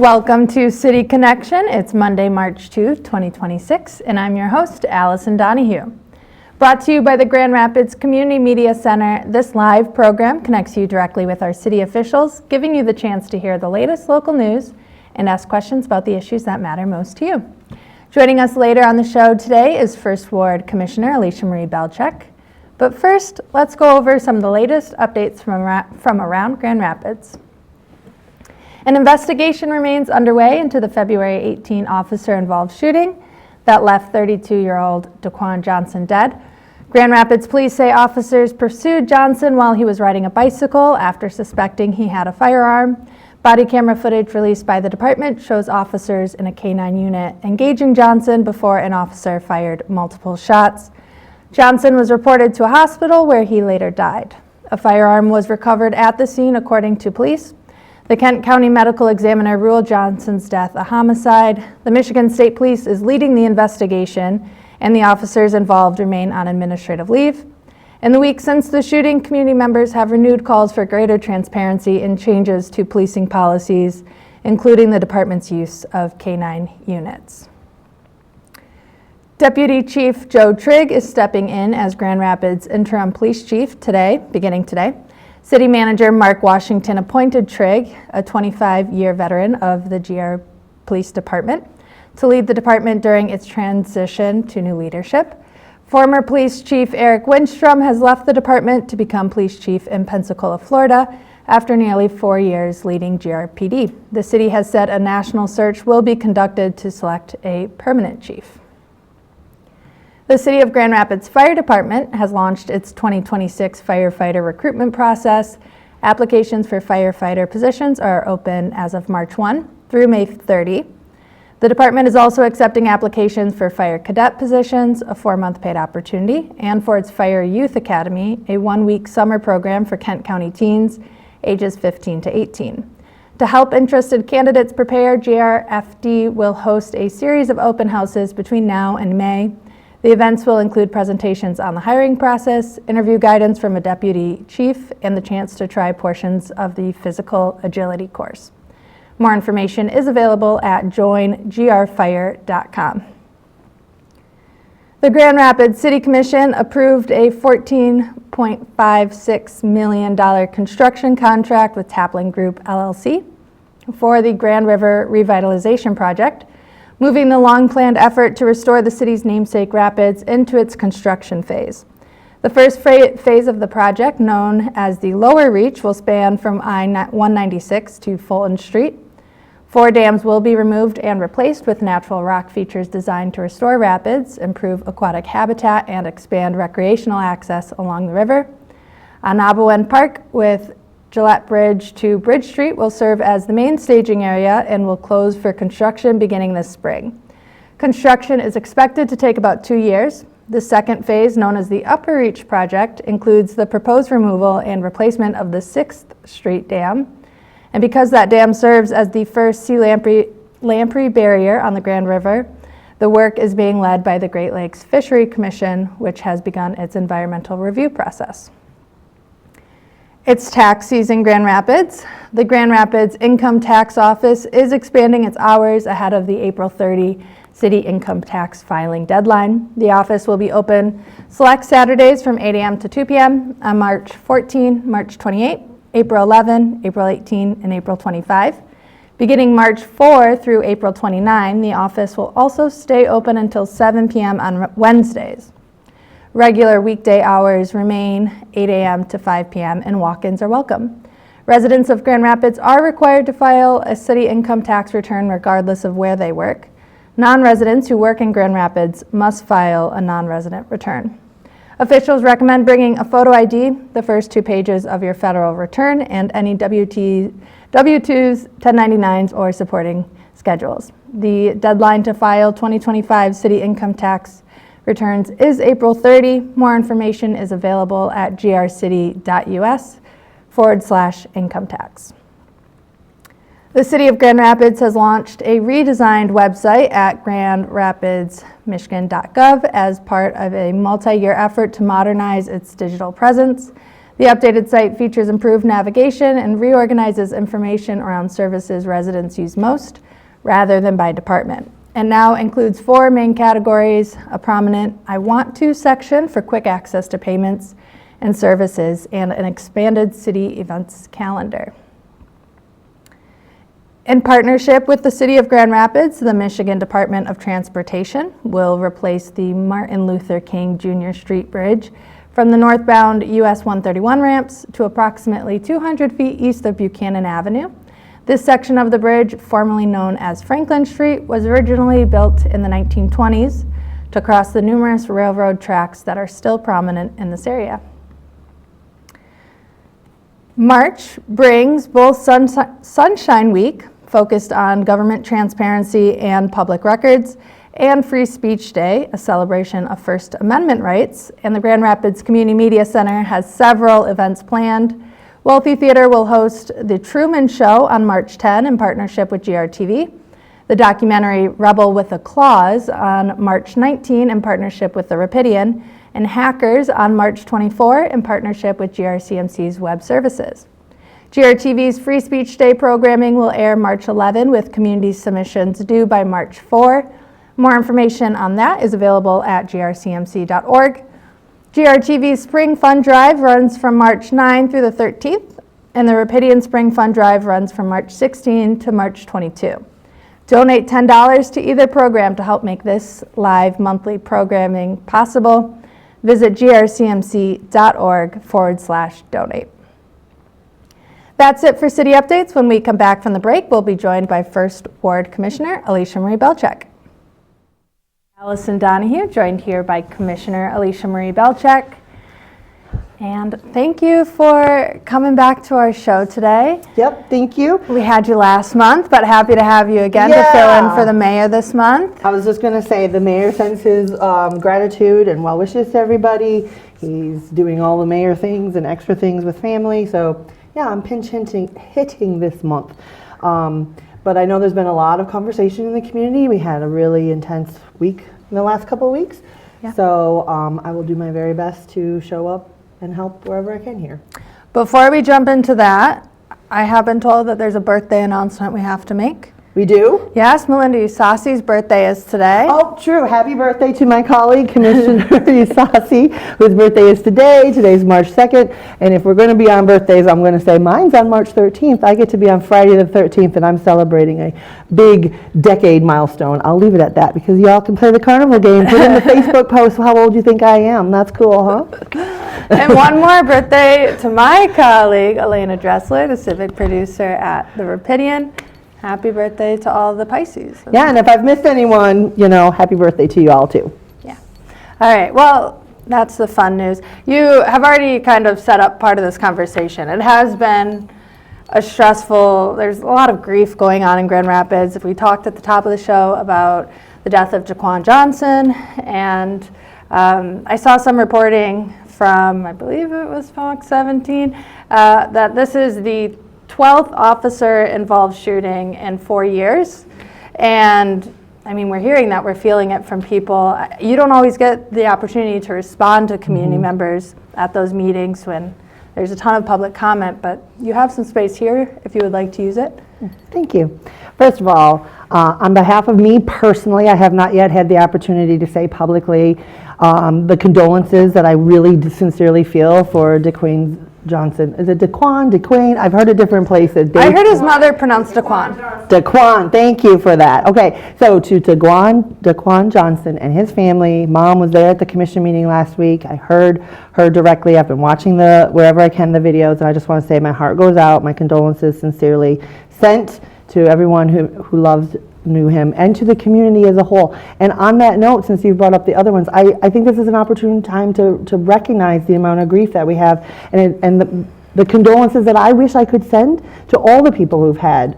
Welcome to City Connection. It's Monday, March 2, 2026, and I'm your host, Allison Donahue. Brought to you by the Grand Rapids Community Media Center, this live program connects you directly with our city officials, giving you the chance to hear the latest local news and ask questions about the issues that matter most to you. Joining us later on the show today is First Ward Commissioner Alicia Marie Belcheck. But first, let's go over some of the latest updates from around Grand Rapids. An investigation remains underway into the February 18 officer-involved shooting that left 32-year-old Daquan Johnson dead. Grand Rapids police say officers pursued Johnson while he was riding a bicycle after suspecting he had a firearm. Body camera footage released by the department shows officers in a K-9 unit engaging Johnson before an officer fired multiple shots. Johnson was reported to a hospital where he later died. A firearm was recovered at the scene, according to police. The Kent County Medical Examiner ruled Johnson's death a homicide. The Michigan State Police is leading the investigation, and the officers involved remain on administrative leave. In the week since the shooting, community members have renewed calls for greater transparency and changes to policing policies, including the department's use of K-9 units. Deputy Chief Joe Trigg is stepping in as Grand Rapids interim police chief beginning today. City Manager Mark Washington appointed Trigg, a 25-year veteran of the GR Police Department, to lead the department during its transition to new leadership. Former Police Chief Eric Windstrom has left the department to become Police Chief in Pensacola, Florida, after nearly 4 years leading GRPD. The city has said a national search will be conducted to select a permanent chief. The City of Grand Rapids Fire Department has launched its 2026 firefighter recruitment process. Applications for firefighter positions are open as of March 1 through May 30. The department is also accepting applications for fire cadet positions, a 4-month paid opportunity, and for its Fire Youth Academy, a 1-week summer program for Kent County teens ages 15 to 18. To help interested candidates prepare, GRFD will host a series of open houses between now and May. The events will include presentations on the hiring process, interview guidance from a deputy chief, and the chance to try portions of the physical agility course. More information is available at joingrfire.com. The Grand Rapids City Commission approved a $14.56 million construction contract with Tapling Group LLC for the Grand River Revitalization Project, moving the long-planned effort to restore the city's namesake rapids into its construction phase. The first phase of the project, known as the Lower Reach, will span from I-196 to Fulton Street. 4 dams will be removed and replaced with natural rock features designed to restore rapids, improve aquatic habitat, and expand recreational access along the river. Anabawen Park with Gillette Bridge to Bridge Street will serve as the main staging area and will close for construction beginning this spring. Construction is expected to take about 2 years. The second phase, known as the Upper Reach project, includes the proposed removal and replacement of the 6th Street Dam. And because that dam serves as the first sea lamprey barrier on the Grand River, the work is being led by the Great Lakes Fishery Commission, which has begun its environmental review process. It's tax season, Grand Rapids. The Grand Rapids Income Tax Office is expanding its hours ahead of the April 30 city income tax filing deadline. The office will be open select Saturdays from 8 a.m. to 2 p.m. on March 14, March 28, April 11, April 18, and April 25. Beginning March 4 through April 29, the office will also stay open until 7 p.m. on Wednesdays. Regular weekday hours remain 8 a.m. to 5 p.m. and walk-ins are welcome. Residents of Grand Rapids are required to file a city income tax return regardless of where they work. Non-residents who work in Grand Rapids must file a non-resident return. Officials recommend bringing a photo ID, the first 2 pages of your federal return, and any W-2s, 1099s, or supporting schedules. The deadline to file 2025 city income tax returns is April 30. More information is available at grcity.us/income tax. The City of Grand Rapids has launched a redesigned website at grandrapidsmichigan.gov as part of a multi-year effort to modernize its digital presence. The updated site features improved navigation and reorganizes information around services residents use most, rather than by department, and now includes 4 main categories: a prominent I Want To section for quick access to payments and services, and an expanded city events calendar. In partnership with the City of Grand Rapids, the Michigan Department of Transportation will replace the Martin Luther King Jr. Street Bridge from the northbound US 131 ramps to approximately 200 feet east of Buchanan Avenue. This section of the bridge, formerly known as Franklin Street, was originally built in the 1920s to cross the numerous railroad tracks that are still prominent in this area. March brings both Sunshine Week, focused on government transparency and public records, and Free Speech Day, a celebration of First Amendment rights, and the Grand Rapids Community Media Center has several events planned. Wealthy Theater will host The Truman Show on March 10 in partnership with GRTV, the documentary Rebel with a Clause on March 19 in partnership with the Rapidian, and Hackers on March 24 in partnership with GRCMC's Web Services. GRTV's Free Speech Day programming will air March 11 with community submissions due by March 4. More information on that is available at grcmc.org. GRTV's Spring Fund Drive runs from March 9 through the 13th, and the Rapidian Spring Fund Drive runs from March 16 to March 22. Donate $10 to either program to help make this live monthly programming possible. Visit grcmc.org/donate. That's it for city updates. When we come back from the break, we'll be joined by First Ward Commissioner Alicia Marie Belcheck. Allison Donahue, joined here by Commissioner Alicia Marie Belcheck. And thank you for coming back to our show today. Yep, thank you. We had you last month, but happy to have you again to fill in for the mayor this month. I was just going to say the mayor sends his gratitude and well wishes to everybody. He's doing all the mayor things and extra things with family. So yeah, I'm pinch hitting this month. But I know there's been a lot of conversation in the community. We had a really intense week in the last couple of weeks. Yeah. So I will do my very best to show up and help wherever I can here. Before we jump into that, I have been told that there's a birthday announcement we have to make. We do? Yes, Melinda Usasi's birthday is today. Oh, true. Happy birthday to my colleague, Commissioner Usasi, whose birthday is today. Today's March 2nd. And if we're going to be on birthdays, I'm going to say mine's on March 13th. I get to be on Friday the 13th, and I'm celebrating a big decade milestone. I'll leave it at that because y'all can play the carnival game. Put in the Facebook post how old you think I am. That's cool, huh? And one more birthday to my colleague, Elena Dressler, the civic producer at the Rapidian. Happy birthday to all the Pisces. Yeah, and if I've missed anyone, happy birthday to you all too. Yeah. All right, well, that's the fun news. You have already kind of set up part of this conversation. It has been there's a lot of grief going on in Grand Rapids. We talked at the top of the show about the death of Jaquan Johnson, and I saw some reporting from, I believe it was Fox 17, that this is the 12th officer-involved shooting in 4 years. And I mean, we're hearing that, we're feeling it from people. You don't always get the opportunity to respond to community members at those meetings when there's a ton of public comment, but you have some space here if you would like to use it. Thank you. First of all, on behalf of me personally, I have not yet had the opportunity to say publicly the condolences that I really sincerely feel for Daquan Johnson. Is it Daquan? Daquan? I've heard it different places. I heard his mother pronounced Daquan. Daquan, thank you for that. Okay, so to Daquan Johnson and his family, Mom was there at the commission meeting last week. I heard her directly. I've been watching wherever I can, the videos, and I just want to say my heart goes out, my condolences sincerely sent to everyone who knew him, and to the community as a whole. And on that note, since you've brought up the other ones, I think this is an opportune time to recognize the amount of grief that we have, and the condolences that I wish I could send to all the people who've had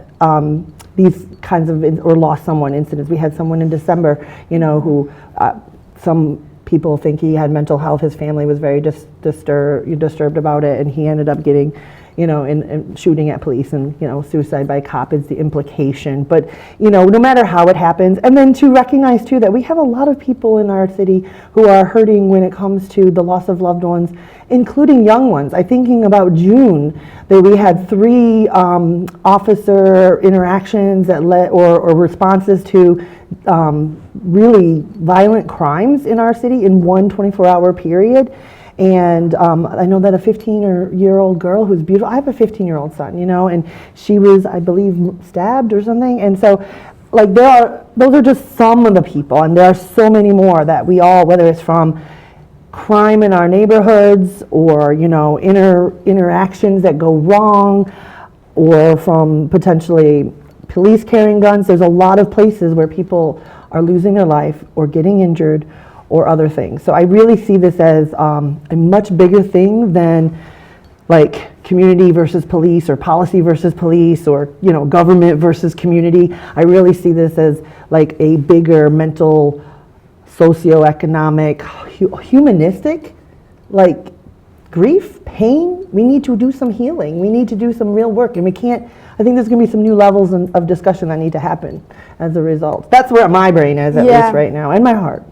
these kinds of or lost someone incidents. We had someone in December, who some people think he had mental health. His family was very disturbed about it, and he ended up getting and shooting at police, and, suicide by cop is the implication. But, no matter how it happens, and then to recognize too that we have a lot of people in our city who are hurting when it comes to the loss of loved ones, including young ones. I'm thinking about June, that we had 3 officer interactions that led, or responses to really violent crimes in our city in one 24-hour period. And I know that a 15-year-old girl who's beautiful, I have a 15-year-old son, and she was, I believe, stabbed or something. And so, like, those are just some of the people, and there are so many more that we all, whether it's from crime in our neighborhoods, or, interactions that go wrong, or from potentially police carrying guns. There's a lot of places where people are losing their life or getting injured or other things. So I really see this as a much bigger thing than like community versus police, or policy versus police, or government versus community. I really see this as like a bigger mental, socioeconomic, humanistic, like grief, pain. We need to do some healing. We need to do some real work, and we can't. I think there's going to be some new levels of discussion that need to happen as a result. That's where my brain is, at least right now, and my heart.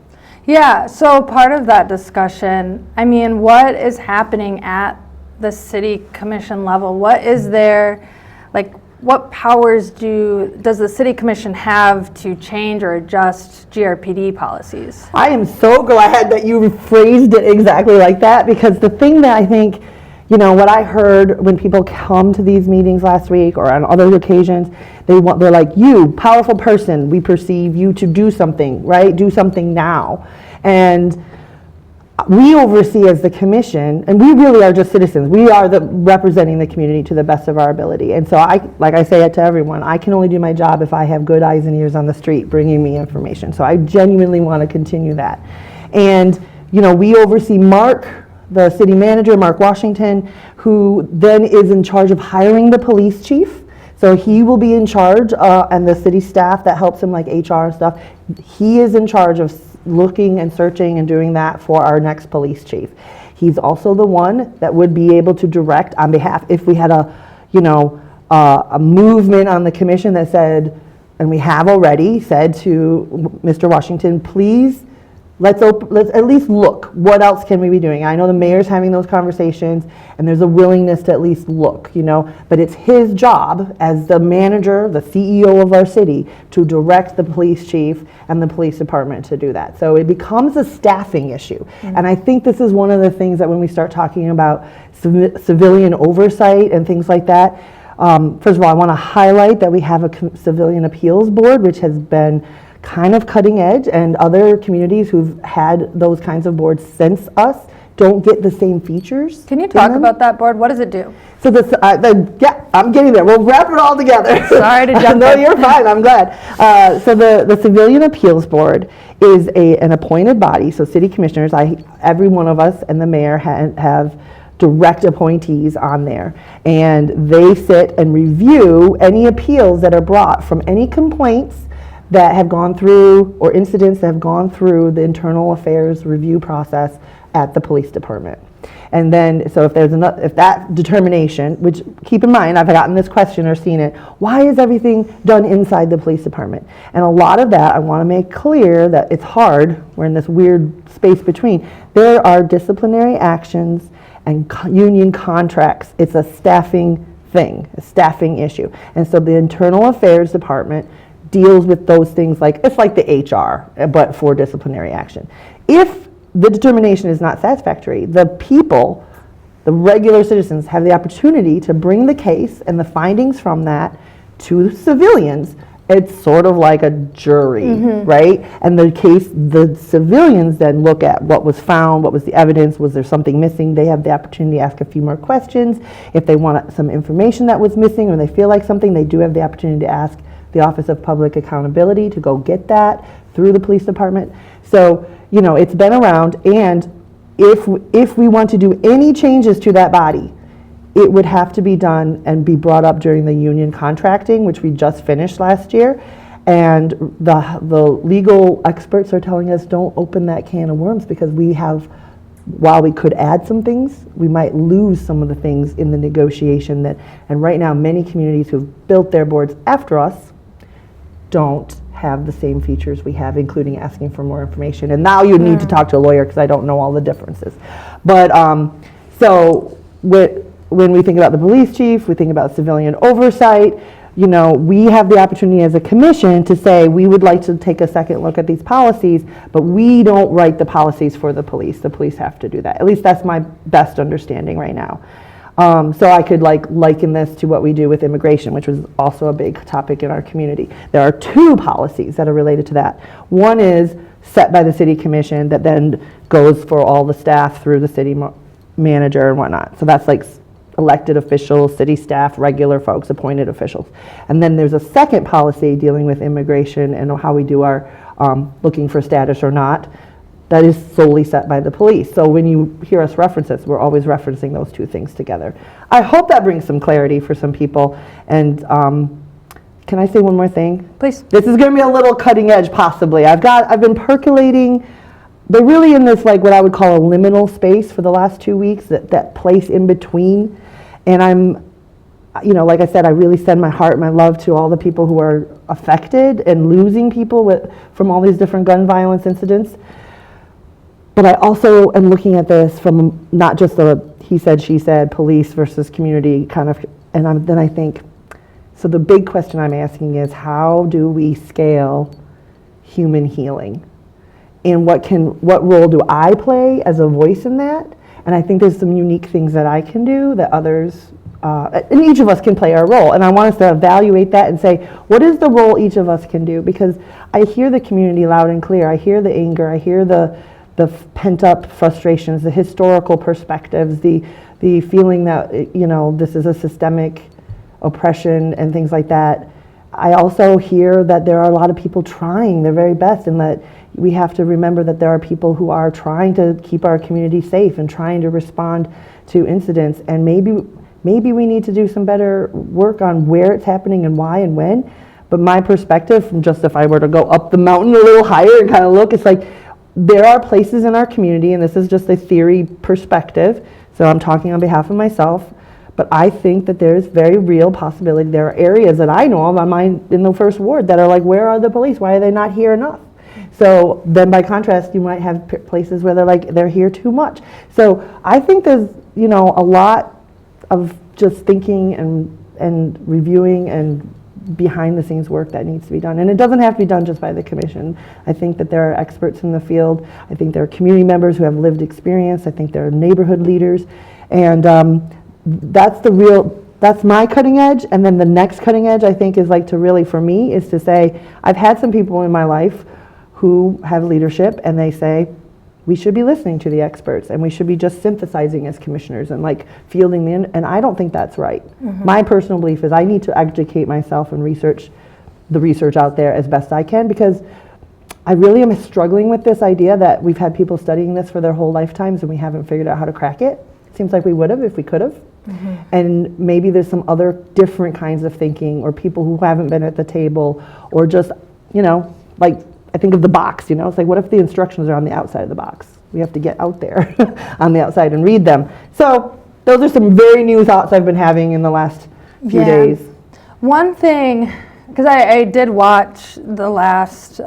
Yeah, so part of that discussion, what is happening at the city commission level? What is there, like, what powers does the city commission have to change or adjust GRPD policies? I am so glad that you phrased it exactly like that, because the thing that I think, what I heard when people come to these meetings last week or on other occasions, they're like, you, powerful person, we perceive you to do something, right? Do something now. And we oversee as the commission, and we really are just citizens. We are representing the community to the best of our ability. And so like I say it to everyone, I can only do my job if I have good eyes and ears on the street bringing me information. So I genuinely want to continue that. And, we oversee Mark, the city manager, Mark Washington, who then is in charge of hiring the police chief. So he will be in charge, and the city staff that helps him, like HR and stuff, he is in charge of looking and searching and doing that for our next police chief. He's also the one that would be able to direct on behalf, if we had a movement on the commission that said, and we have already said to Mr. Washington, please, let's at least look, what else can we be doing? I know the mayor's having those conversations, and there's a willingness to at least look, but it's his job as the manager, the CEO of our city, to direct the police chief and the police department to do that. So it becomes a staffing issue. Mm-hmm. And I think this is one of the things that when we start talking about civilian oversight and things like that, first of all, I want to highlight that we have a civilian appeals board, which has been kind of cutting edge, and other communities who've had those kinds of boards since us don't get the same features. Can you talk about that board? What does it do? So I'm getting there. We'll wrap it all together. Sorry to jump No, in. you're fine. I'm glad. So the Civilian Appeals Board is an appointed body. So city commissioners, every one of us and the mayor have direct appointees on there, and they sit and review any appeals that are brought from any complaints that have gone through, or incidents that have gone through the internal affairs review process at the police department. And then, so if that determination, which keep in mind, I've gotten this question or seen it, why is everything done inside the police department? And a lot of that, I want to make clear that it's hard, we're in this weird space between. There are disciplinary actions and union contracts. It's a staffing thing, a staffing issue. And so the internal affairs department deals with those things, like it's like the HR, but for disciplinary action. If the determination is not satisfactory, the people, the regular citizens, have the opportunity to bring the case and the findings from that to civilians. It's sort of like a jury, right? And the civilians then look at what was found, what was the evidence, was there something missing? They have the opportunity to ask a few more questions. If they want some information that was missing, or they feel like something, they do have the opportunity to ask the Office of Public Accountability to go get that through the police department. So, it's been around, and if we want to do any changes to that body, it would have to be done and be brought up during the union contracting, which we just finished last year. And the legal experts are telling us, don't open that can of worms, because we have while we could add some things, we might lose some of the things in the negotiation that, and right now many communities who've built their boards after us don't have the same features we have, including asking for more information. And now you need to talk to a lawyer because I don't know all the differences. But so when we think about the police chief, we think about civilian oversight, you know, we have the opportunity as a commission to say we would like to take a second look at these policies, but we don't write the policies for the police. The police have to do that. At least that's my best understanding right now. So I could liken this to what we do with immigration, which was also a big topic in our community. There are two policies that are related to that. One is set by the city commission that then goes for all the staff through the city manager and whatnot. So that's like elected officials, city staff, regular folks, appointed officials. And then there's a second policy dealing with immigration and how we do our looking for status or not. That is solely set by the police. So when you hear us reference this, we're always referencing those two things together. I hope that brings some clarity for some people. And can I say one more thing? Please. This is going to be a little cutting edge, possibly. I've been percolating, but really in this like what I would call a liminal space for the last 2 weeks, that place in between. And I'm, you know, like I said, I really send my heart and my love to all the people who are affected and losing people from all these different gun violence incidents. But I also am looking at this from not just the he said, she said, police versus community kind of, and then I think, so the big question I'm asking is how do we scale human healing? And what role do I play as a voice in that? And I think there's some unique things that I can do that others, and each of us can play our role. And I want us to evaluate that and say, what is the role each of us can do? Because I hear the community loud and clear. I hear the anger. I hear the pent-up frustrations, the historical perspectives, the feeling that, you know, this is a systemic oppression and things like that. I also hear that there are a lot of people trying their very best, and that we have to remember that there are people who are trying to keep our community safe and trying to respond to incidents, and maybe we need to do some better work on where it's happening and why and when. But my perspective, from just if I were to go up the mountain a little higher and kind of look, it's like there are places in our community, and this is just a theory perspective, so I'm talking on behalf of myself, but I think that there's very real possibility. There are areas that I know of in the first ward that are like, where are the police? Why are they not here enough? So then by contrast, you might have places where they're like, they're here too much. So I think there's, you know, a lot of just thinking and reviewing and behind the scenes work that needs to be done. And it doesn't have to be done just by the commission. I think that there are experts in the field. I think there are community members who have lived experience. I think there are neighborhood leaders. And that's my cutting edge. And then the next cutting edge, I think, is like to really, for me, is to say, I've had some people in my life who have leadership and they say, we should be listening to the experts and we should be just synthesizing as commissioners and like fielding in. And I don't think that's right. Mm-hmm. My personal belief is I need to educate myself and research the research out there as best I can, because I really am struggling with this idea that we've had people studying this for their whole lifetimes and we haven't figured out how to crack it. Seems like we would have if we could have. Mm-hmm. And maybe there's some other different kinds of thinking, or people who haven't been at the table, or just, you know, like I think of the box, you know, it's like, what if the instructions are on the outside of the box? We have to get out there on the outside and read them. So those are some very new thoughts I've been having in the last few days. One thing, because I did watch the last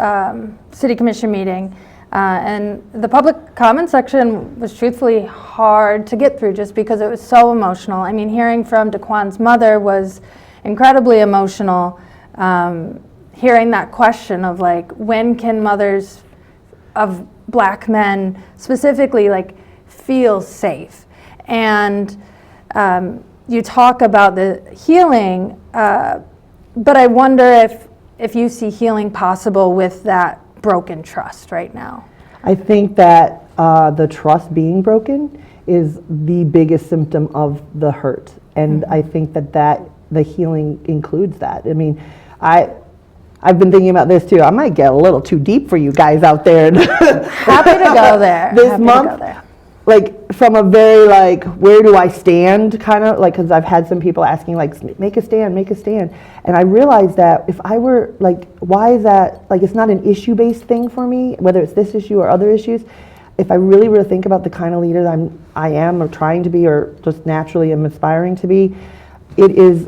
city commission meeting, and the public comment section was truthfully hard to get through just because it was so emotional. I mean, hearing from Daquan's mother was incredibly emotional. Hearing that question of like, when can mothers of Black men specifically like feel safe? And you talk about the healing, but I wonder if you see healing possible with that broken trust right now. I think that the trust being broken is the biggest symptom of the hurt. And I think that the healing includes that. I mean, I've been thinking about this too. I might get a little too deep for you guys out there. Happy to go there. This month, like from a very like, where do I stand kind of like, because I've had some people asking like, make a stand. And I realized that if I were like, why is that, like it's not an issue-based thing for me, whether it's this issue or other issues. if I really were to think about the kind of leader I am or trying to be or just naturally am aspiring to be, it is,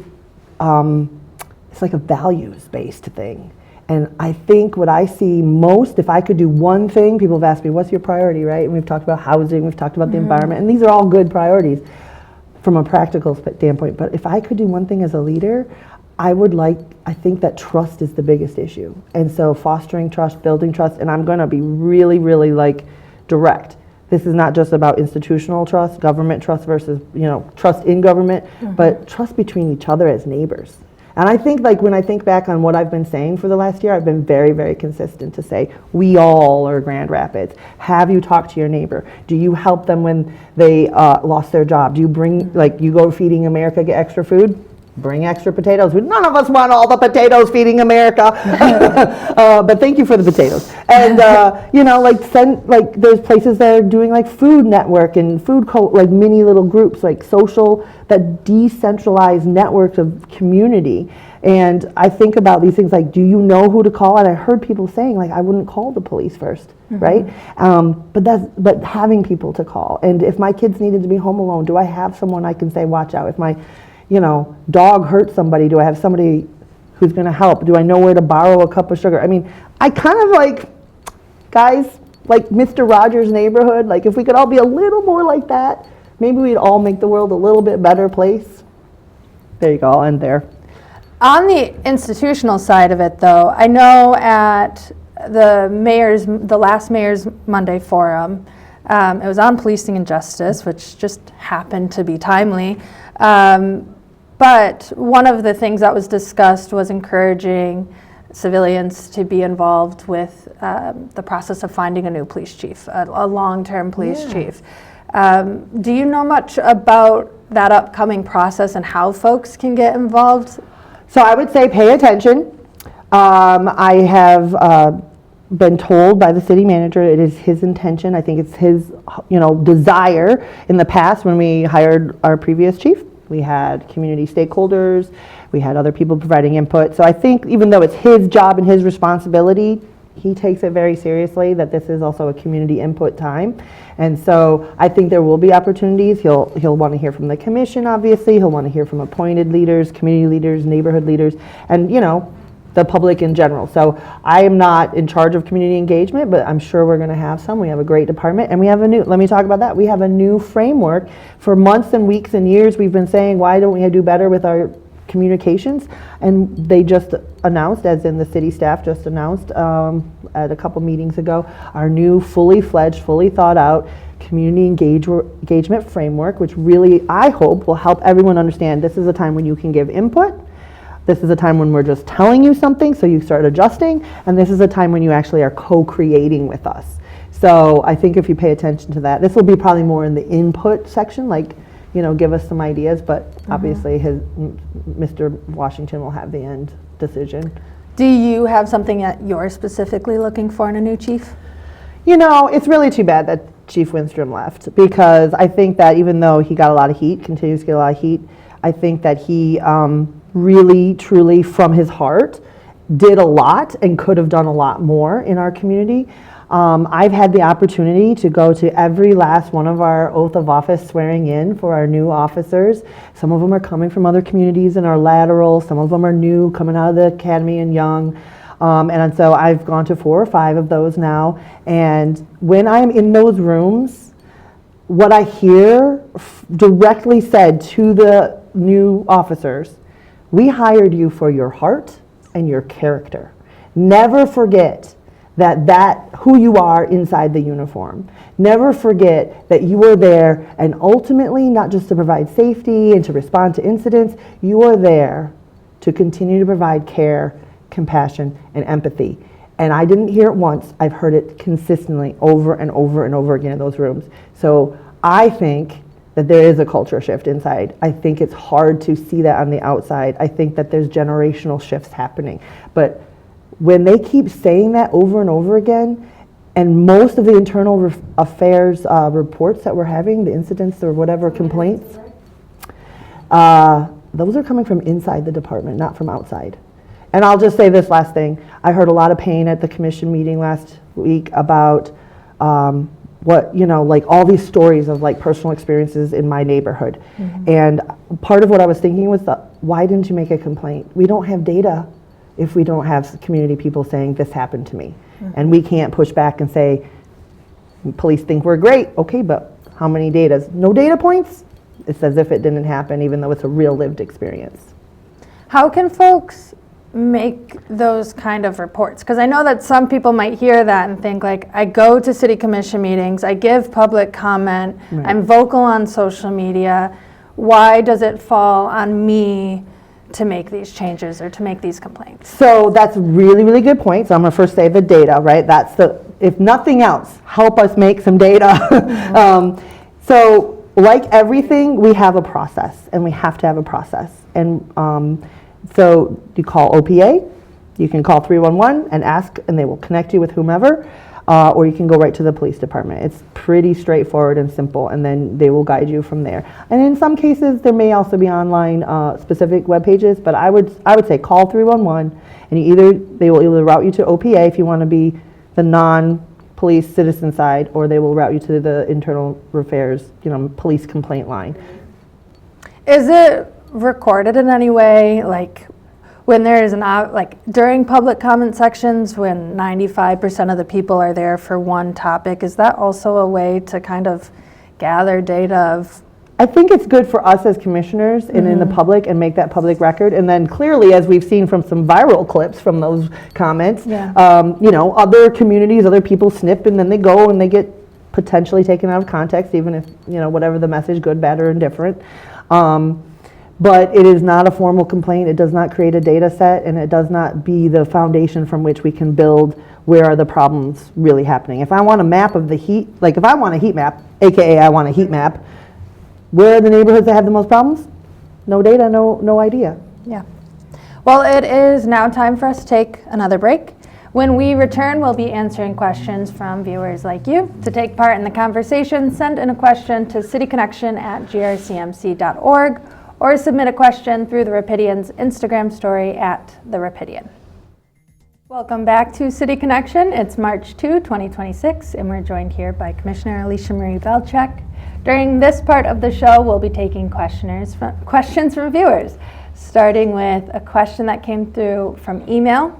it's like a values-based thing. And I think what I see most, if I could do one thing, people have asked me, what's your priority, right? And we've talked about housing, we've talked about the environment, and these are all good priorities from a practical standpoint. But if I could do one thing as a leader, I think that trust is the biggest issue. And so fostering trust, building trust, and I'm gonna be really, really like direct. This is not just about institutional trust, government trust versus, trust in government, but trust between each other as neighbors. And I think like when I think back on what I've been saying for the last year, I've been very, very consistent to say, we all are Grand Rapids. Have you talked to your neighbor? Do you help them when they lost their job? Do you bring, like you go Feeding America, get extra food? Bring extra potatoes. None of us want all the potatoes, Feeding America. But thank you for the potatoes. And, there's places that are doing like food network and like mini little groups, like social, that decentralized networks of community. And I think about these things like, do you know who to call? And I heard people saying like, I wouldn't call the police first, right? But having people to call. And if my kids needed to be home alone, do I have someone I can say, watch out? If my dog hurt somebody, do I have somebody who's gonna help? Do I know where to borrow a cup of sugar? I mean, I kind of like, guys, like Mr. Rogers' Neighborhood, like if we could all be a little more like that, maybe we'd all make the world a little bit better place. There you go, I'll end there. On the institutional side of it though, I know at the last Mayor's Monday Forum, it was on policing and justice, which just happened to be timely. But one of the things that was discussed was encouraging civilians to be involved with the process of finding a new police chief, a long-term police chief. Do you know much about that upcoming process and how folks can get involved? So I would say pay attention. I have been told by the city manager it is his intention. I think it's his desire. In the past when we hired our previous chief, we had community stakeholders, we had other people providing input. So I think even though it's his job and his responsibility, he takes it very seriously that this is also a community input time. And so I think there will be opportunities. He'll want to hear from the commission, obviously. He'll want to hear from appointed leaders, community leaders, neighborhood leaders, and the public in general. So I am not in charge of community engagement, but I'm sure we're going to have some. We have a great department, and we have let me talk about that. We have a new framework. For months and weeks and years, we've been saying, why don't we do better with our communications? And they just announced, as in the city staff just announced at a couple meetings ago, our new fully fledged, fully thought out community engagement framework, which really, I hope, will help everyone understand this is a time when you can give input. This is a time when we're just telling you something, so you start adjusting, and this is a time when you actually are co-creating with us. So I think if you pay attention to that, this will be probably more in the input section, like, give us some ideas, but obviously Mr. Washington will have the end decision. Do you have something that you're specifically looking for in a new chief? It's really too bad that Chief Winstrom left, because I think that even though he got a lot of heat, continues to get a lot of heat, I think that he really, truly, from his heart, did a lot and could have done a lot more in our community. I've had the opportunity to go to every last one of our oath of office swearing in for our new officers. Some of them are coming from other communities and are lateral. Some of them are new, coming out of the academy and young. And so I've gone to 4 or 5 of those now. And when I'm in those rooms, what I hear directly said to the new officers, we hired you for your heart and your character. Never forget that who you are inside the uniform. Never forget that you are there, and ultimately not just to provide safety and to respond to incidents, you are there to continue to provide care, compassion, and empathy. And I didn't hear it once, I've heard it consistently over and over and over again in those rooms. So I think that there is a culture shift inside. I think it's hard to see that on the outside. I think that there's generational shifts happening. But when they keep saying that over and over again, and most of the internal affairs reports that we're having, the incidents or whatever complaints, those are coming from inside the department, not from outside. And I'll just say this last thing. I heard a lot of pain at the commission meeting last week about what, like all these stories of like personal experiences in my neighborhood. And part of what I was thinking was, why didn't you make a complaint? We don't have data if we don't have community people saying this happened to me. And we can't push back and say, police think we're great. Okay, but how many data? No data points? It's as if it didn't happen, even though it's a real lived experience. How can folks make those kind of reports? Because I know that some people might hear that and think like, I go to city commission meetings, I give public comment, I'm vocal on social media. Why does it fall on me to make these changes or to make these complaints? So that's really, really good point. So I'm gonna first say the data, right? That's if nothing else, help us make some data. So like everything, we have a process and we have to have a process. And so you call OPA, you can call 311 and ask, and they will connect you with whomever, or you can go right to the police department. It's pretty straightforward and simple, and then they will guide you from there. And in some cases, there may also be online specific web pages, but I would say call 311, and they will either route you to OPA if you want to be the non-police citizen side, or they will route you to the internal affairs, police complaint line. Is it recorded in any way, like when there is like during public comment sections when 95% of the people are there for one topic? Is that also a way to kind of gather data of? I think it's good for us as commissioners and in the public, and make that public record. And then clearly, as we've seen from some viral clips from those comments, other communities, other people snip, and then they go and they get potentially taken out of context, even if, whatever the message, good, bad, or indifferent. But it is not a formal complaint. It does not create a data set, and it does not be the foundation from which we can build where are the problems really happening. If I want a map of the heat, like if I want a heat map, AKA I want a heat map, where are the neighborhoods that have the most problems? No data, no idea. Yeah. Well, it is now time for us to take another break. When we return, we'll be answering questions from viewers like you. To take part in the conversation, send in a question to cityconnection@grcmc.org or submit a question through the Rapidian's Instagram story @the Rapidian. Welcome back to City Connection. It's March 2, 2026, and we're joined here by Commissioner Alicia Marie Velchek. During this part of the show, we'll be taking questions from viewers, starting with a question that came through from email.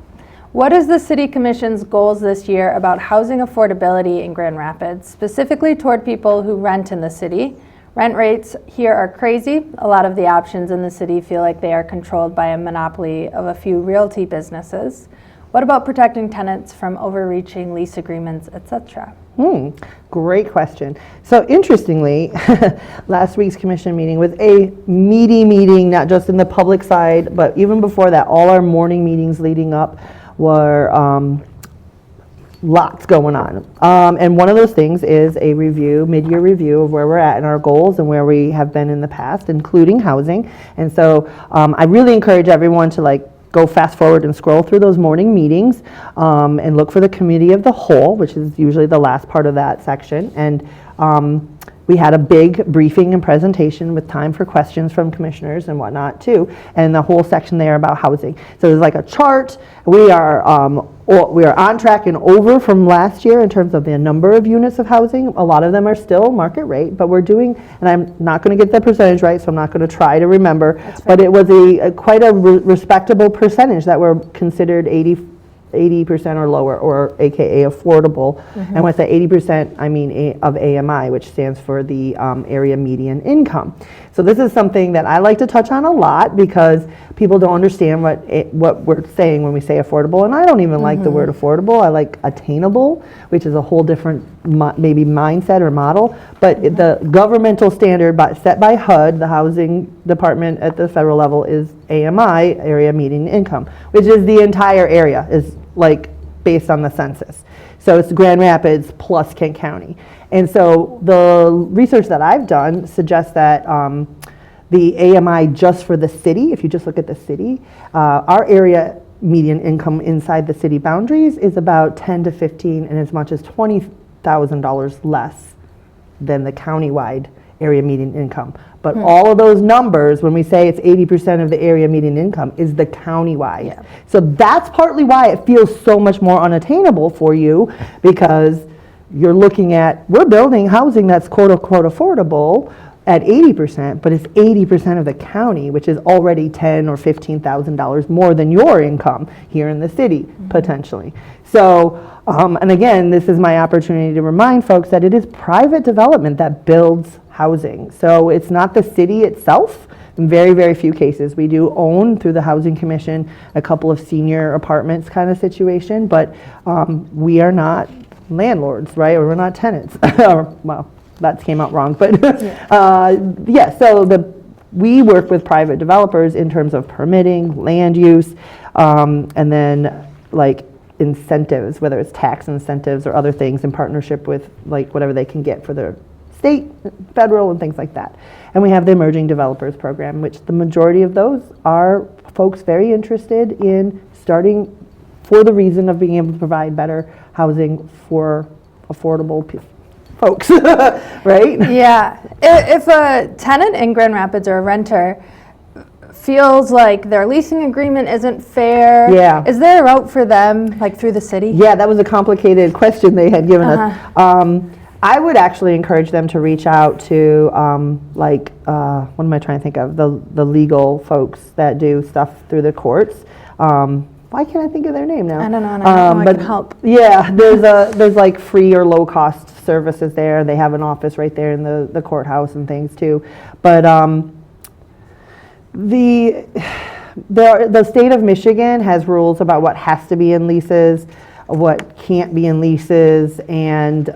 What is the City Commission's goals this year about housing affordability in Grand Rapids, specifically toward people who rent in the city? Rent rates here are crazy. A lot of the options in the city feel like they are controlled by a monopoly of a few realty businesses. What about protecting tenants from overreaching lease agreements, etc.? Great question. So interestingly, last week's commission meeting was a meaty meeting, not just in the public side, but even before that, all our morning meetings leading up were lots going on. And one of those things is a review, mid-year review of where we're at in our goals and where we have been in the past, including housing. And so I really encourage everyone to go fast forward and scroll through those morning meetings and look for the committee of the whole, which is usually the last part of that section. And we had a big briefing and presentation with time for questions from commissioners and whatnot too, and the whole section there about housing. So there's like a chart. We are on track and over from last year in terms of the number of units of housing. A lot of them are still market rate, but we're doing, and I'm not going to get the percentage right, so I'm not going to try to remember, but it was quite a respectable percentage that were considered 80% or lower, or AKA affordable. And with the 80%, I mean of AMI, which stands for the area median income. So this is something that I like to touch on a lot because people don't understand what we're saying when we say affordable. And I don't even like the word affordable. I like attainable, which is a whole different maybe mindset or model. But the governmental standard set by HUD, the housing department at the federal level, is AMI, area median income, which is the entire area, is based on the census. So it's Grand Rapids plus Kent County. And so the research that I've done suggests that the AMI just for the city, if you just look at the city, our area median income inside the city boundaries is about 10 to 15 and as much as $20,000 less than the countywide area median income. But all of those numbers, when we say it's 80% of the area median income, is the countywide. Yeah. So that's partly why it feels so much more unattainable for you, because you're looking at, we're building housing that's quote unquote affordable at 80%, but it's 80% of the county, which is already $10,000 or $15,000 more than your income here in the city, potentially. So, and again, this is my opportunity to remind folks that it is private development that builds housing. So it's not the city itself. In very, very few cases. We do own through the Housing Commission a couple of senior apartments kind of situation, but we are not landlords, right? Or we're not tenants. Well, that came out wrong, but yeah, so we work with private developers in terms of permitting, land use, and then like incentives, whether it's tax incentives or other things in partnership with like whatever they can get for their state, federal, and things like that. And we have the Emerging Developers Program, which the majority of those are folks very interested in starting for the reason of being able to provide better housing for affordable folks, right? Yeah. If a tenant in Grand Rapids or a renter feels like their leasing agreement isn't fair, Yeah. is there a route for them, like through the city? Yeah, that was a complicated question they had given us. I would actually encourage them to reach out to, what am I trying to think of? The legal folks that do stuff through the courts. Why can't I think of their name now? I don't know, and I don't know I can help. Yeah, there's like free or low cost services there. They have an office right there in the courthouse and things too. But the state of Michigan has rules about what has to be in leases, what can't be in leases, and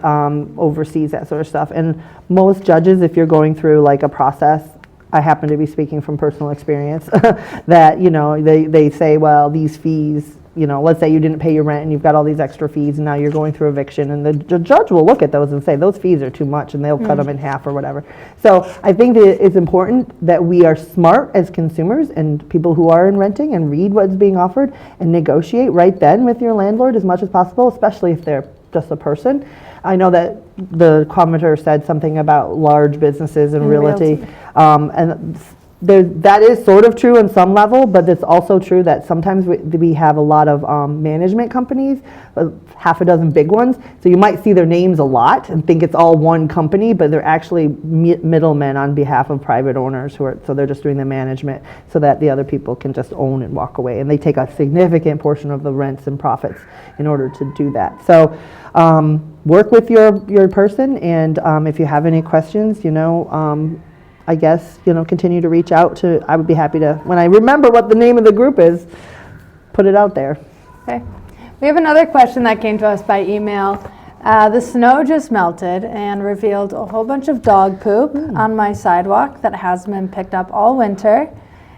oversees that sort of stuff. And most judges, if you're going through like a process, I happen to be speaking from personal experience, that, they say, well, these fees, let's say you didn't pay your rent and you've got all these extra fees and now you're going through eviction, and the judge will look at those and say, those fees are too much, and they'll cut them in half or whatever. So I think that it's important that we are smart as consumers and people who are in renting and read what's being offered and negotiate right then with your landlord as much as possible, especially if they're just a person. I know that the commenter said something about large businesses and realty. And that is sort of true on some level, but it's also true that sometimes we have a lot of management companies, half a dozen big ones. So you might see their names a lot and think it's all one company, but they're actually middlemen on behalf of private owners so they're just doing the management so that the other people can just own and walk away. And they take a significant portion of the rents and profits in order to do that. So work with your person, and if you have any questions, I guess, continue to reach out to, I would be happy to, when I remember what the name of the group is, put it out there. Okay. We have another question that came to us by email. The snow just melted and revealed a whole bunch of dog poop on my sidewalk that has been picked up all winter.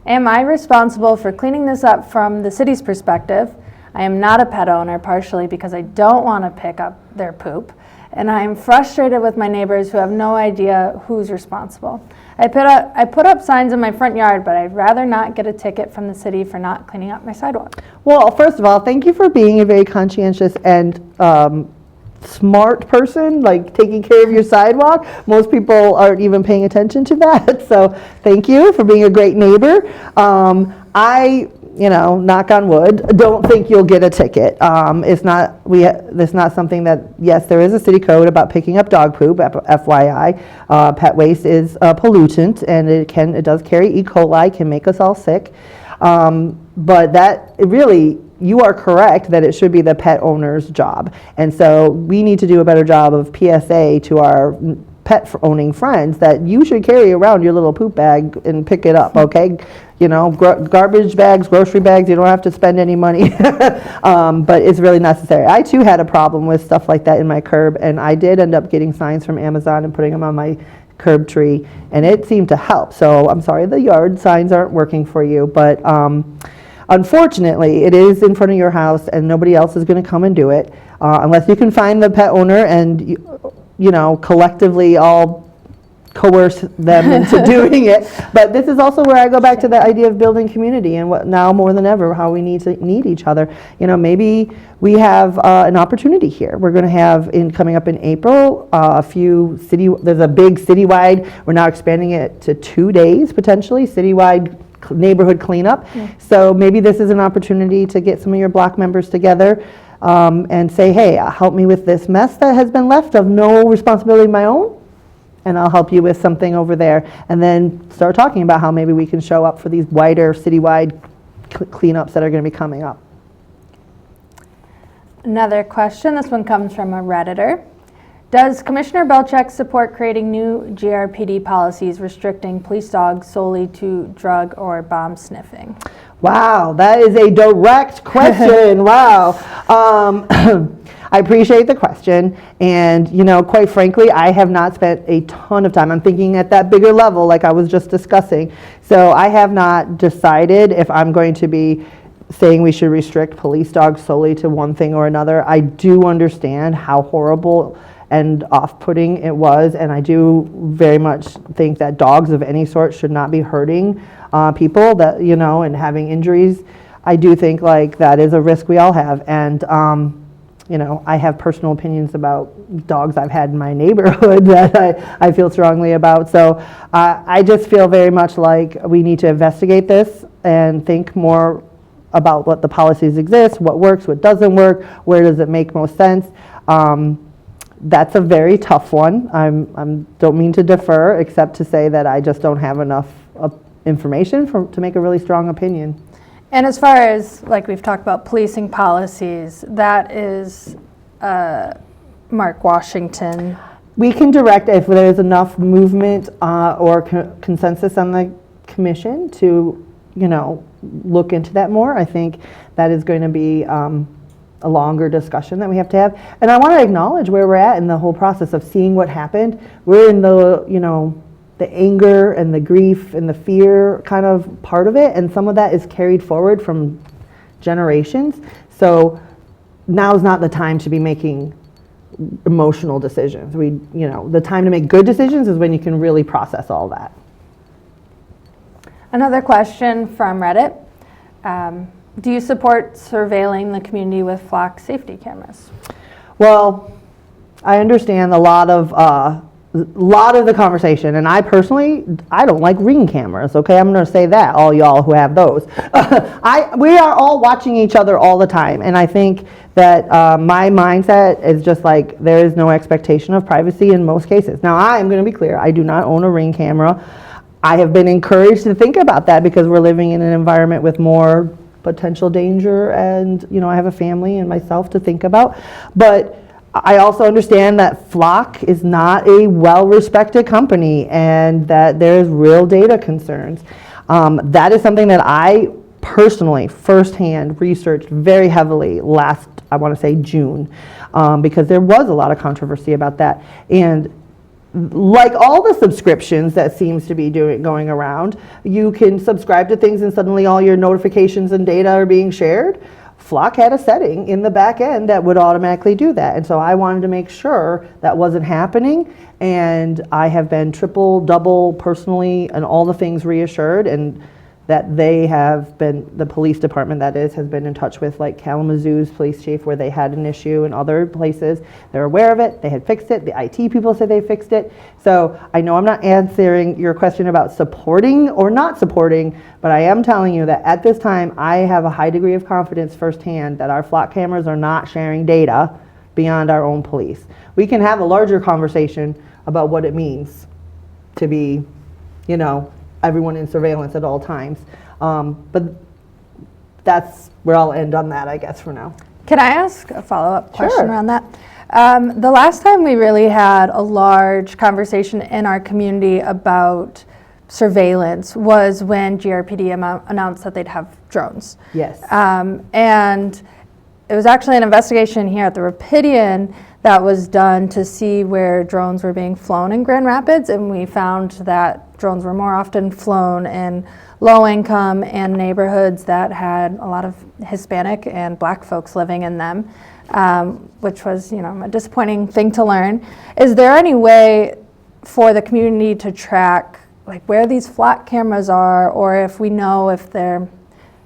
Am I responsible for cleaning this up from the city's perspective? I am not a pet owner, partially because I don't want to pick up their poop, and I am frustrated with my neighbors who have no idea who's responsible. I put up signs in my front yard, but I'd rather not get a ticket from the city for not cleaning up my sidewalk. Well, first of all, thank you for being a very conscientious and smart person, like taking care of your sidewalk. Most people aren't even paying attention to that, so thank you for being a great neighbor. Knock on wood, don't think you'll get a ticket. It's not something that, yes, there is a city code about picking up dog poop, FYI. Pet waste is a pollutant, and it does carry E. coli, can make us all sick. But you are correct that it should be the pet owner's job. And so we need to do a better job of PSA to our pet owning friends that you should carry around your little poop bag and pick it up, okay? Garbage bags, grocery bags, you don't have to spend any money, but it's really necessary. I too had a problem with stuff like that in my curb, and I did end up getting signs from Amazon and putting them on my curb tree, and it seemed to help. So I'm sorry the yard signs aren't working for you, but unfortunately it is in front of your house and nobody else is going to come and do it, unless you can find the pet owner and collectively all coerce them into doing it. But this is also where I go back to the idea of building community, and what now more than ever, how we need each other. Maybe we have an opportunity here. We're going to have coming up in April there's a big citywide, we're now expanding it to 2 days potentially, citywide neighborhood cleanup. So maybe this is an opportunity to get some of your block members together. and say, hey, help me with this mess that has been left of no responsibility of my own, and I'll help you with something over there. And then start talking about how maybe we can show up for these wider citywide cleanups that are going to be coming up. Another question, this one comes from a Redditor. Does Commissioner Belcheck support creating new GRPD policies restricting police dogs solely to drug or bomb sniffing? Wow, that is a direct question. Wow. I appreciate the question. And, you know, quite frankly, I have not spent a ton of time. I'm thinking at that bigger level, like I was just discussing. So I have not decided if I'm going to be saying we should restrict police dogs solely to one thing or another. I do understand how horrible and off-putting it was, and I do very much think that dogs of any sort should not be hurting people that, you know, and having injuries. I do think like that is a risk we all have, and you know, I have personal opinions about dogs I've had in my neighborhood that I feel strongly about. So I just feel very much like we need to investigate this and think more about what the policies exist, what works, what doesn't work, where does it make most sense. That's a very tough one. I don't mean to defer, except to say that I just don't have enough information to make a really strong opinion. And as far as, like we've talked about, policing policies, that is Mark Washington. We can direct if there's enough movement or consensus on the commission to, you know, look into that more. I think that is going to be a longer discussion that we have to have. And I want to acknowledge where we're at in the whole process of seeing what happened. We're in the, you know, the anger and the grief and the fear kind of part of it, and some of that is carried forward from generations. So now's not the time to be making emotional decisions. You know, the time to make good decisions is when you can really process all that. Another question from Reddit. Do you support surveilling the community with flock safety cameras? Well, I understand a lot of the conversation, and I personally, I don't like Ring cameras, okay? I'm going to say that, all y'all who have those. We are all watching each other all the time, and I think that my mindset is just like there is no expectation of privacy in most cases. Now, I am going to be clear, I do not own a Ring camera. I have been encouraged to think about that because we're living in an environment with more potential danger, and, you know, I have a family and myself to think about. But I also understand that Flock is not a well-respected company and that there's real data concerns. That is something that I personally, firsthand, researched very heavily last, I want to say June, because there was a lot of controversy about that. And like all the subscriptions that seems to be going around, you can subscribe to things and suddenly all your notifications and data are being shared. Flock had a setting in the back end that would automatically do that. And so I wanted to make sure that wasn't happening. And I have been triple, double personally and all the things reassured, and that they have been, the police department that is, has been in touch with like Kalamazoo's police chief where they had an issue and other places. They're aware of it, they had fixed it, the IT people said they fixed it. So I know I'm not answering your question about supporting or not supporting, but I am telling you that at this time I have a high degree of confidence firsthand that our flock cameras are not sharing data beyond our own police. We can have a larger conversation about what it means to be, you know, everyone in surveillance at all times. But that's where I'll end on that, I guess, for now. Can I ask a follow-up question Sure. around that? The last time we really had a large conversation in our community about surveillance was when GRPD announced that they'd have drones. Yes. And it was actually an investigation here at the Rapidian that was done to see where drones were being flown in Grand Rapids, and we found that drones were more often flown in low income and neighborhoods that had a lot of Hispanic and Black folks living in them, which was, you know, a disappointing thing to learn. Is there any way for the community to track like where these flock cameras are, or if we know if there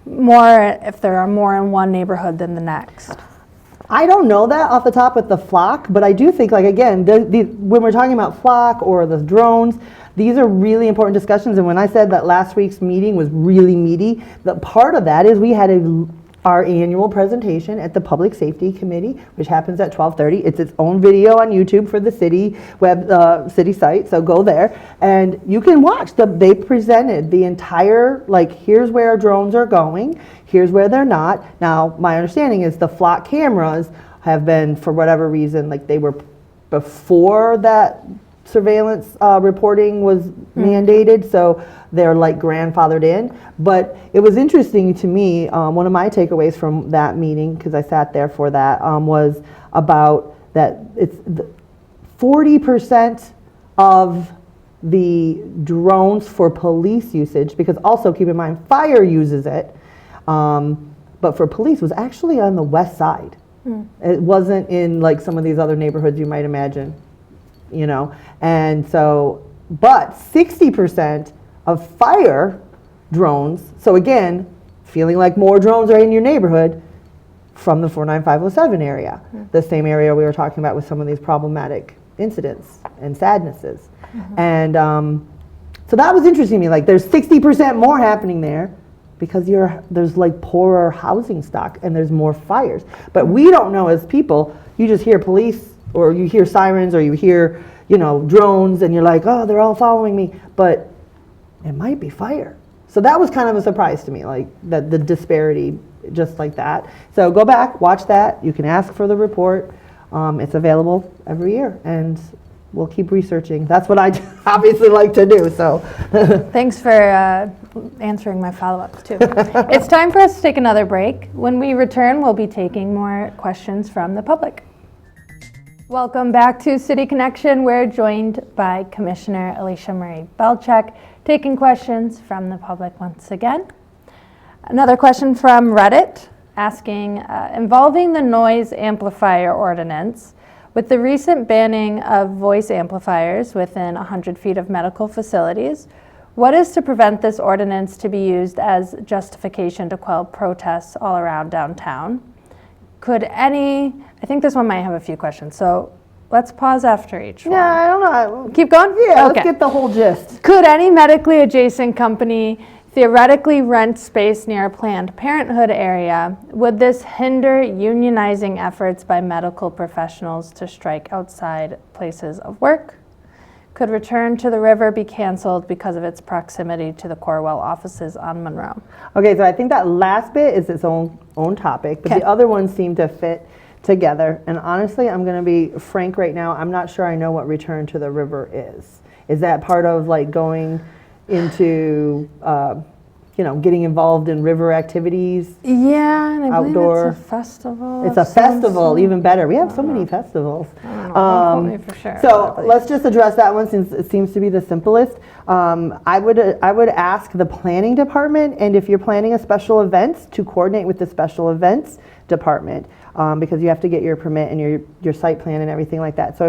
are more in one neighborhood than the next? I don't know that off the top with the flock, but I do think, like, again, when we're talking about flock or the drones, these are really important discussions. And when I said that last week's meeting was really meaty, the part of that is we had a our annual presentation at the Public Safety Committee, which happens at 12:30. It's its own video on YouTube for the city city site, so go there and you can watch. They presented the entire, like, here's where drones are going, here's where they're not. Now, my understanding is the flock cameras have been, for whatever reason, like they were before that surveillance reporting was mandated, so they're like grandfathered in. But it was interesting to me, one of my takeaways from that meeting, because I sat there for that, was about that it's 40% of the drones for police usage, because also keep in mind fire uses it, but for police was actually on the west side. It wasn't in like some of these other neighborhoods you might imagine. You know, and so, but 60% of fire drones, so again, feeling like more drones are in your neighborhood from the 49507 area, the same area we were talking about with some of these problematic incidents and sadnesses. And so that was interesting to me, like there's 60% more happening there because there's like poorer housing stock and there's more fires. But we don't know as people, you just hear police or you hear sirens or you hear, you know, drones and you're like, oh, they're all following me, but it might be fire. So that was kind of a surprise to me, like the disparity just like that. So go back, watch that. You can ask for the report. It's available every year and we'll keep researching. That's what I obviously like to do, so. Thanks for answering my follow-ups too. It's time for us to take another break. When we return, we'll be taking more questions from the public. Welcome back to City Connection. We're joined by Commissioner Alicia Marie Belcheck, taking questions from the public once again. Another question from Reddit asking, involving the noise amplifier ordinance, with the recent banning of voice amplifiers within 100 feet of medical facilities, what is to prevent this ordinance to be used as justification to quell protests all around downtown? I think this one might have a few questions, so let's pause after each one. Yeah, I don't know. Keep going? Yeah, okay. Let's get the whole gist. Could any medically adjacent company theoretically rent space near a Planned Parenthood area? Would this hinder unionizing efforts by medical professionals to strike outside places of work? Could return to the river be canceled because of its proximity to the Corwell offices on Monroe? Okay, so I think that last bit is its own topic, but the other ones seem to fit together. And honestly, I'm going to be frank right now, I'm not sure I know what return to the river is. Is that part of like going into, getting involved in river activities? Yeah, and I outdoor. believe it's a festival. It's a festival, even better. We have so many festivals. Don't quote me for sure. So let's just address that one since it seems to be the simplest. I would ask the planning department, and if you're planning a special event, to coordinate with the special events department, because you have to get your permit and your site plan and everything like that. So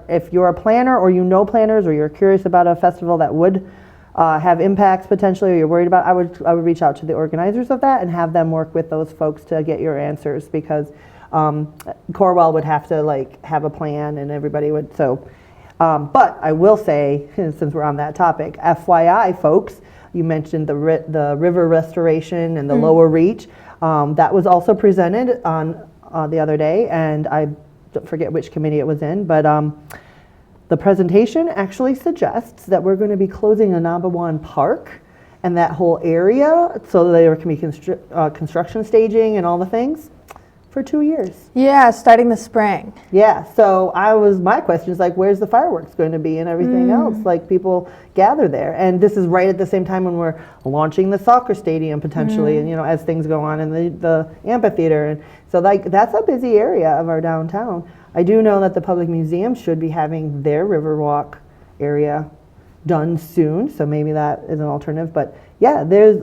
if you're a planner or you know planners or you're curious about a festival that would have impacts potentially, or you're worried about, I would reach out to the organizers of that and have them work with those folks to get your answers, because Corwell would have to have a plan and everybody would. So, but I will say, since we're on that topic, FYI, folks, you mentioned the river restoration and the lower reach. That was also presented on the other day, and I forget which committee it was in, but the presentation actually suggests that we're going to be closing Anabawan Park and that whole area so that there can be construction staging and all the things for 2 years. Yeah, starting the spring. Yeah, so my question is where's the fireworks going to be and everything else? People gather there. And this is right at the same time when we're launching the soccer stadium potentially, and as things go on, and the amphitheater. And so that's a busy area of our downtown. I do know that the public museum should be having their Riverwalk area done soon, so maybe that is an alternative. But yeah, there's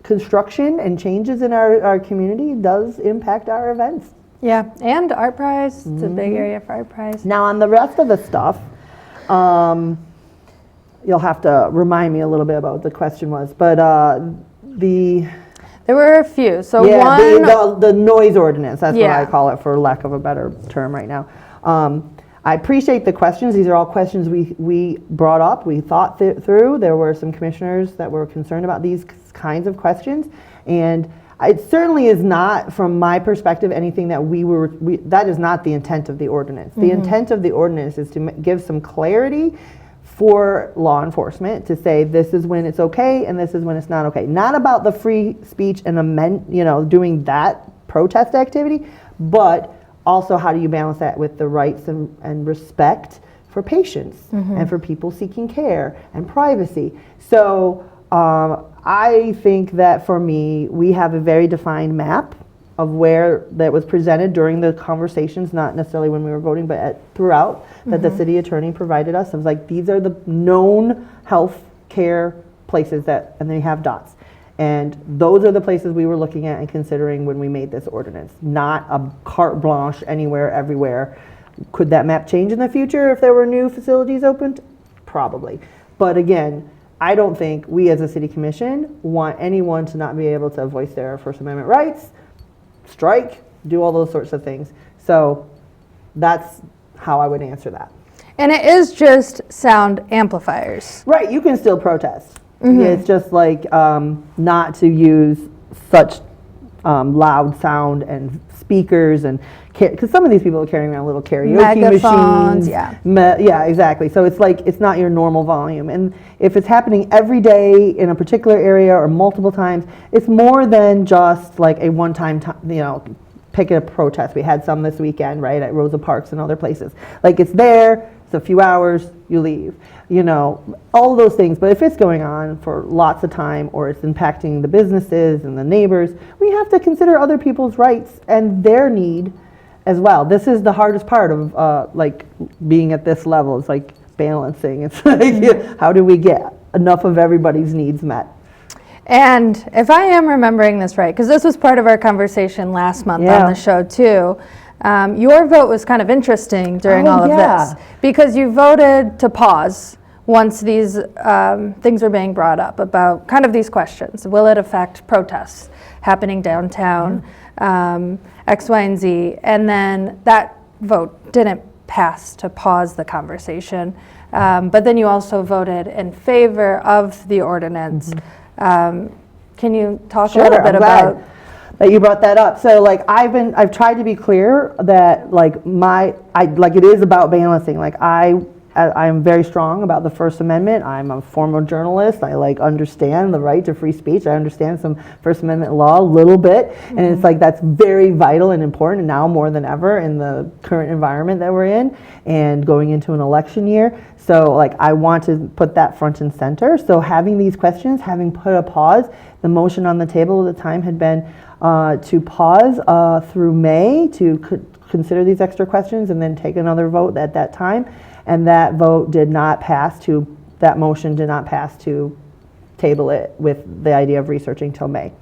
construction and changes in our community does impact our events. Yeah, and Art Prize. It's a big area for Art Prize. Now on the rest of the stuff, you'll have to remind me a little bit about what the question was, but there were a few. So the noise ordinance, that's what I call it for lack of a better term right now. I appreciate the questions. These are all questions we brought up, we thought through. There were some commissioners that were concerned about these kinds of questions, and it certainly is not, from my perspective, anything that that is not the intent of the ordinance. The intent of the ordinance is to give some clarity for law enforcement to say this is when it's okay and this is when it's not okay. Not about the free speech and doing that protest activity, but also how do you balance that with the rights and respect for patients and for people seeking care and privacy. So I think that for me, we have a very defined map of where that was presented during the conversations, not necessarily when we were voting, but throughout, that the city attorney provided us. It was like, these are the known health care places and they have dots. And those are the places we were looking at and considering when we made this ordinance, not a carte blanche anywhere, everywhere. Could that map change in the future if there were new facilities opened? Probably. But again, I don't think we as a city commission want anyone to not be able to voice their First Amendment rights, strike, do all those sorts of things. So that's how I would answer that. And it is just sound amplifiers. Right, you can still protest. It's just like not to use such loud sound and speakers, and because some of these people are carrying around little karaoke megaphones, machines. Yeah, exactly. So it's like, it's not your normal volume. And if it's happening every day in a particular area or multiple times, it's more than just like a one-time, picket protest. We had some this weekend, right, at Rosa Parks and other places. Like, it's there, it's a few hours, you leave. All those things. But if it's going on for lots of time, or it's impacting the businesses and the neighbors, we have to consider other people's rights and their need as well. This is the hardest part of being at this level. It's like balancing. It's like, how do we get enough of everybody's needs met? And if I am remembering this right, because this was part of our conversation last month on the show too, your vote was kind of interesting during all of this, because you voted to pause once these things were being brought up about kind of these questions. Will it affect protests happening downtown, X, Y, and Z? And then that vote didn't pass to pause the conversation. But then you also voted in favor of the ordinance. Can you talk a little bit about that you brought that up? So I've tried to be clear that it is about balancing. I'm very strong about the First Amendment. I'm a former journalist. I understand the right to free speech. I understand some First Amendment law a little bit, and it's that's very vital and important now more than ever in the current environment that we're in and going into an election year. So I want to put that front and center. So having these questions, having put a pause, the motion on the table at the time had been to pause through May to consider these extra questions and then take another vote at that time. And that vote did not pass that motion did not pass to table it with the idea of researching till May.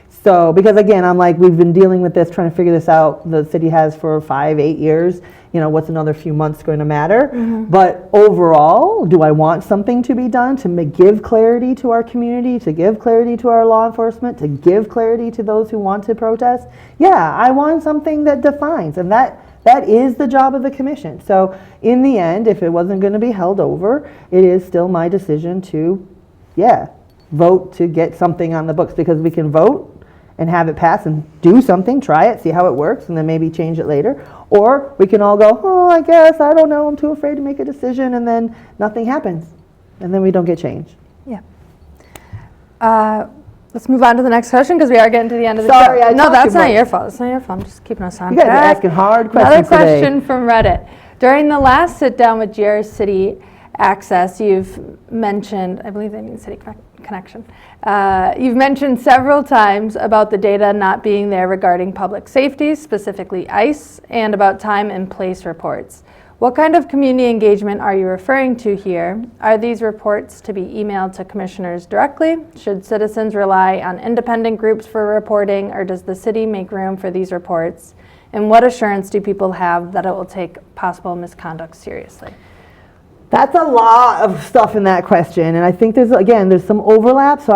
So, because again, I'm we've been dealing with this, trying to figure this out. The city has for 5-8 years. What's another few months going to matter? But overall, do I want something to be done to give clarity to our community, to give clarity to our law enforcement, to give clarity to those who want to protest? Yeah, I want something that defines, and that is the job of the commission. So in the end, if it wasn't going to be held over, it is still my decision to, vote to get something on the books, because we can vote and have it pass and do something, try it, see how it works, and then maybe change it later. Or we can all go, I guess, I don't know, I'm too afraid to make a decision, and then nothing happens. And then we don't get change. Yeah. Let's move on to the next question, because we are getting to the end of the Sorry, show. No, that's not your fault. It's not your fault. I'm just keeping us on track. You guys track. are asking hard questions Another question today. from Reddit. During the last sit-down with GR City Access, you've mentioned, I believe they mean City Connection, you've mentioned several times about the data not being there regarding public safety, specifically ICE, and about time and place reports. What kind of community engagement are you referring to here? Are these reports to be emailed to commissioners directly? Should citizens rely on independent groups for reporting, or does the city make room for these reports? And what assurance do people have that it will take possible misconduct seriously? That's a lot of stuff in that question, and I think there's some overlap. So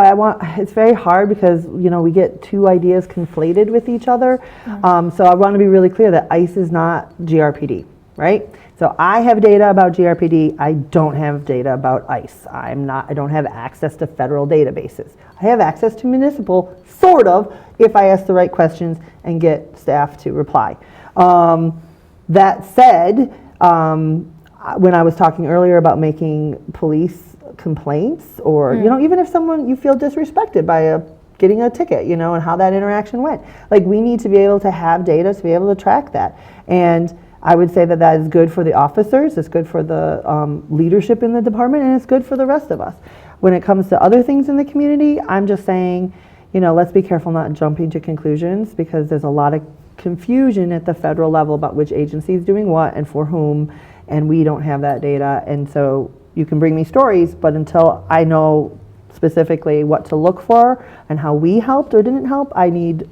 it's very hard because we get two ideas conflated with each other. So I want to be really clear that ICE is not GRPD, right? So I have data about GRPD. I don't have data about ICE. I don't have access to federal databases. I have access to municipal, sort of, if I ask the right questions and get staff to reply. That said, when I was talking earlier about making police complaints, or even if you feel disrespected by getting a ticket, and how that interaction went, like, we need to be able to have data to be able to track that. And I would say that is good for the officers, it's good for the leadership in the department, and it's good for the rest of us. When it comes to other things in the community, I'm just saying, let's be careful not jumping to conclusions, because there's a lot of confusion at the federal level about which agency is doing what and for whom, and we don't have that data. And so you can bring me stories, but until I know specifically what to look for and how we helped or didn't help, I need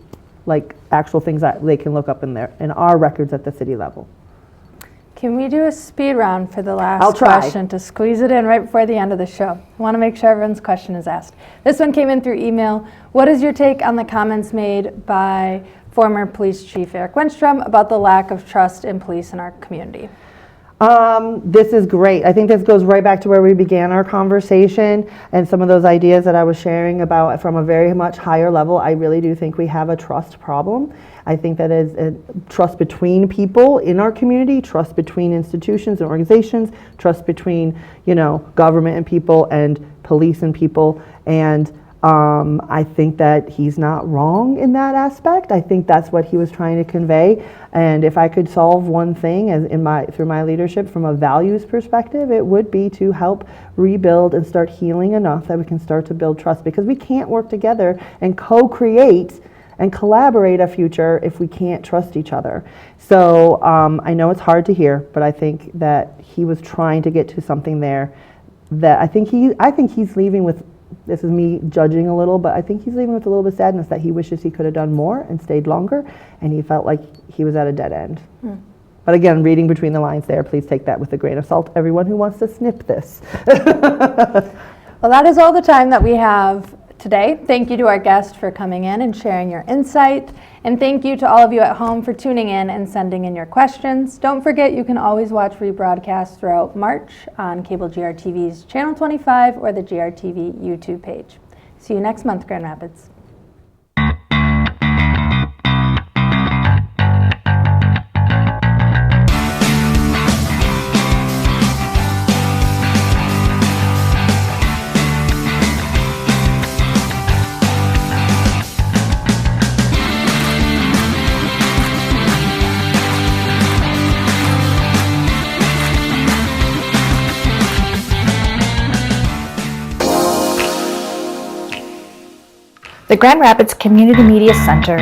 actual things that they can look up in our records at the city level. Can we do a speed round for the last I'll try. question to squeeze it in right before the end of the show? I want to make sure everyone's question is asked. This one came in through email. What is your take on the comments made by former Police Chief Eric Wenstrom about the lack of trust in police in our community? This is great. I think this goes right back to where we began our conversation and some of those ideas that I was sharing about from a very much higher level. I really do think we have a trust problem. I think that is a trust between people in our community, trust between institutions and organizations, trust between, government and people and police and people. And I think that he's not wrong in that aspect. I think that's what he was trying to convey. And if I could solve one thing through my leadership from a values perspective, it would be to help rebuild and start healing enough that we can start to build trust, because we can't work together and co-create and collaborate a future if we can't trust each other. So I know it's hard to hear, but I think that he was trying to get to something there that I think he's leaving with. This is me judging a little, but I think he's leaving with a little bit of sadness that he wishes he could have done more and stayed longer, and he felt like he was at a dead end. But again, reading between the lines there, please take that with a grain of salt, everyone who wants to snip this. Well, that is all the time that we have today. Thank you to our guest for coming in and sharing your insight. And thank you to all of you at home for tuning in and sending in your questions. Don't forget, you can always watch rebroadcasts throughout March on cable GRTV's Channel 25 or the GRTV YouTube page. See you next month, Grand Rapids. The Grand Rapids Community Media Center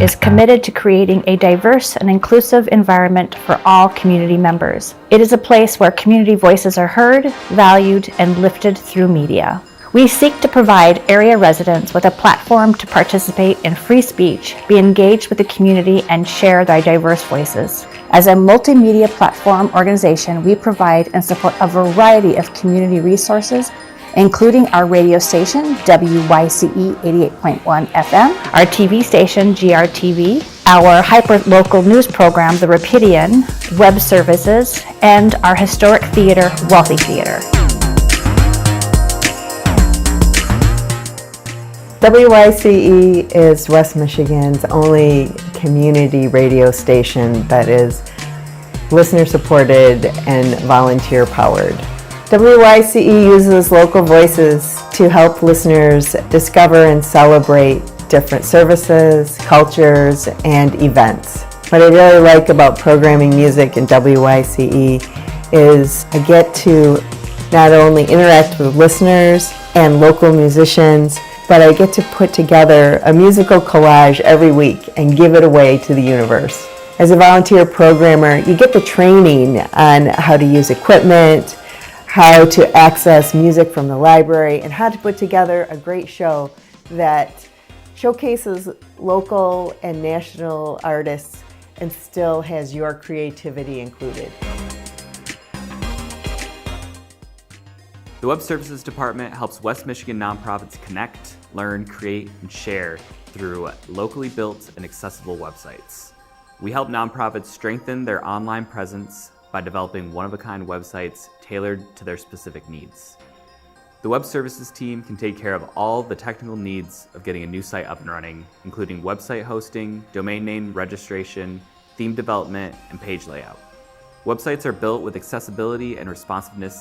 is committed to creating a diverse and inclusive environment for all community members. It is a place where community voices are heard, valued, and lifted through media. We seek to provide area residents with a platform to participate in free speech, be engaged with the community, and share their diverse voices. As a multimedia platform organization, we provide and support a variety of community resources, including our radio station, WYCE 88.1 FM, our TV station, GRTV, our hyper-local news program, The Rapidian, web services, and our historic theater, Wealthy Theater. WYCE is West Michigan's only community radio station that is listener-supported and volunteer-powered. WYCE uses local voices to help listeners discover and celebrate different services, cultures, and events. What I really like about programming music in WYCE is I get to not only interact with listeners and local musicians, but I get to put together a musical collage every week and give it away to the universe. As a volunteer programmer, you get the training on how to use equipment, how to access music from the library, and how to put together a great show that showcases local and national artists and still has your creativity included. The Web Services Department helps West Michigan nonprofits connect, learn, create, and share through locally built and accessible websites. We help nonprofits strengthen their online presence by developing one-of-a-kind websites tailored to their specific needs. The web services team can take care of all the technical needs of getting a new site up and running, including website hosting, domain name registration, theme development, and page layout. Websites are built with accessibility and responsiveness